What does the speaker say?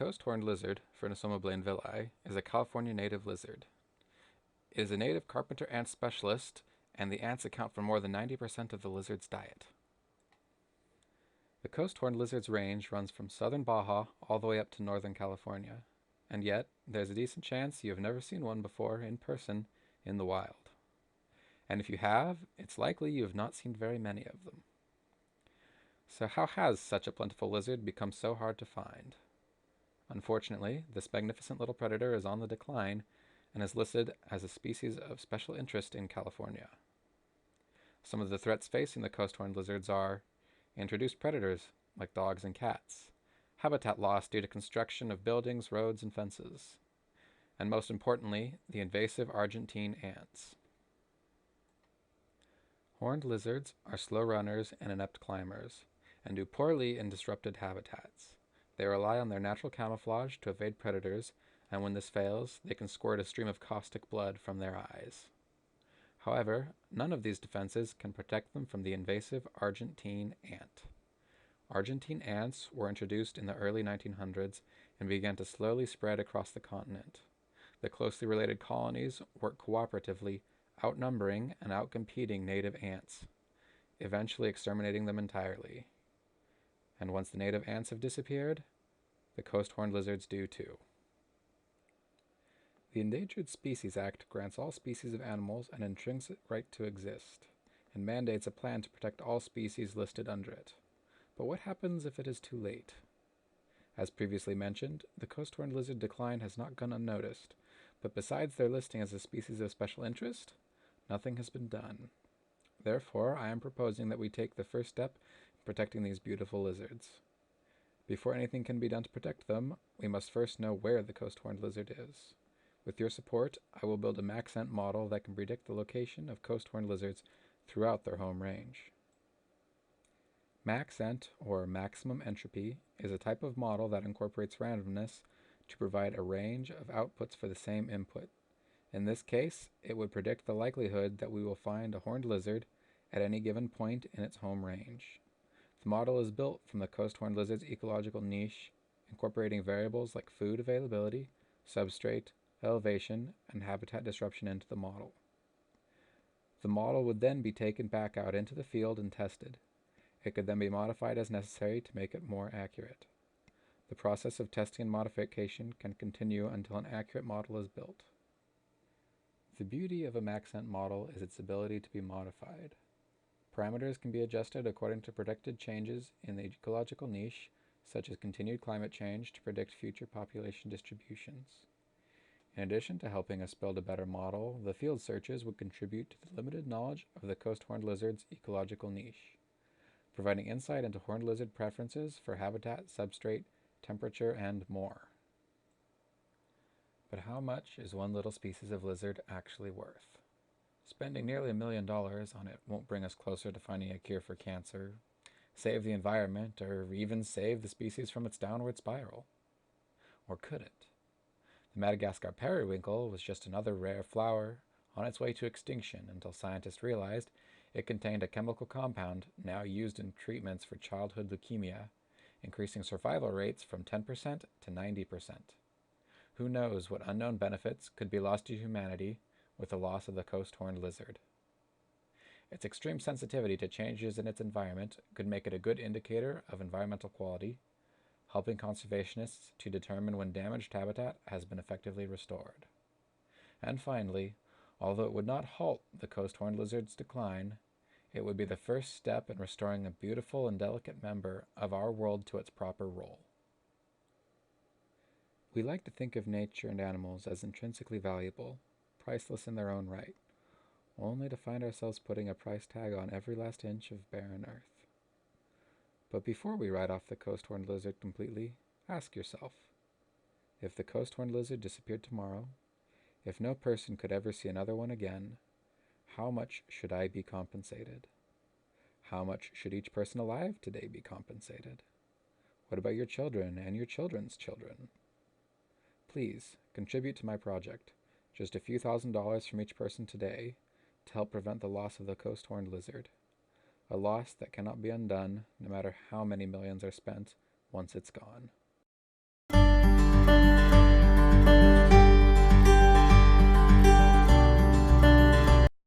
coast horned lizard, Phrynosoma blainvillei, is a California native lizard. It is a native carpenter ant specialist, and the ants account for more than 90% of the lizard's diet. The coast horned lizard's range runs from southern Baja all the way up to northern California, and yet there's a decent chance you have never seen one before in person in the wild. And if you have, it's likely you have not seen very many of them. So how has such a plentiful lizard become so hard to find? Unfortunately, this magnificent little predator is on the decline and is listed as a species of special interest in California. Some of the threats facing the coast horned lizards are introduced predators, like dogs and cats, habitat loss due to construction of buildings, roads, and fences, and most importantly, the invasive Argentine ants. Horned lizards are slow runners and inept climbers, and do poorly in disrupted habitats. They rely on their natural camouflage to evade predators, and when this fails, they can squirt a stream of caustic blood from their eyes. However, none of these defenses can protect them from the invasive Argentine ant. Argentine ants were introduced in the early 1900s and began to slowly spread across the continent. The closely related colonies work cooperatively, outnumbering and outcompeting native ants, eventually exterminating them entirely. And once the native ants have disappeared, the coast horned lizards do too. The Endangered Species Act grants all species of animals an intrinsic right to exist, and mandates a plan to protect all species listed under it. But what happens if it is too late? As previously mentioned, the coast horned lizard decline has not gone unnoticed, but besides their listing as a species of special interest, nothing has been done. Therefore, I am proposing that we take the first step in protecting these beautiful lizards. Before anything can be done to protect them, we must first know where the coast horned lizard is. With your support, I will build a MaxEnt model that can predict the location of coast horned lizards throughout their home range. MaxEnt, or maximum entropy, is a type of model that incorporates randomness to provide a range of outputs for the same input. In this case, it would predict the likelihood that we will find a horned lizard at any given point in its home range. The model is built from the coast horned lizard's ecological niche, incorporating variables like food availability, substrate, elevation, and habitat disruption into the model. The model would then be taken back out into the field and tested. It could then be modified as necessary to make it more accurate. The process of testing and modification can continue until an accurate model is built. The beauty of a MaxEnt model is its ability to be modified. Parameters can be adjusted according to predicted changes in the ecological niche, such as continued climate change, to predict future population distributions. In addition to helping us build a better model, the field searches would contribute to the limited knowledge of the coast horned lizard's ecological niche, providing insight into horned lizard preferences for habitat, substrate, temperature, and more. But how much is one little species of lizard actually worth? Spending nearly $1 million on it won't bring us closer to finding a cure for cancer, save the environment, or even save the species from its downward spiral. Or could it? The Madagascar periwinkle was just another rare flower on its way to extinction until scientists realized it contained a chemical compound now used in treatments for childhood leukemia, increasing survival rates from 10% to 90%. Who knows what unknown benefits could be lost to humanity with the loss of the coast horned lizard. Its extreme sensitivity to changes in its environment could make it a good indicator of environmental quality, helping conservationists to determine when damaged habitat has been effectively restored. And finally, although it would not halt the coast horned lizard's decline, it would be the first step in restoring a beautiful and delicate member of our world to its proper role. We like to think of nature and animals as intrinsically valuable, priceless in their own right, only to find ourselves putting a price tag on every last inch of barren earth. But before we write off the coast horned lizard completely, ask yourself, if the coast horned lizard disappeared tomorrow, if no person could ever see another one again, how much should I be compensated? How much should each person alive today be compensated? What about your children and your children's children? Please, contribute to my project, just a few $1,000s from each person today, to help prevent the loss of the coast horned lizard. A loss that cannot be undone, no matter how many millions are spent once it's gone.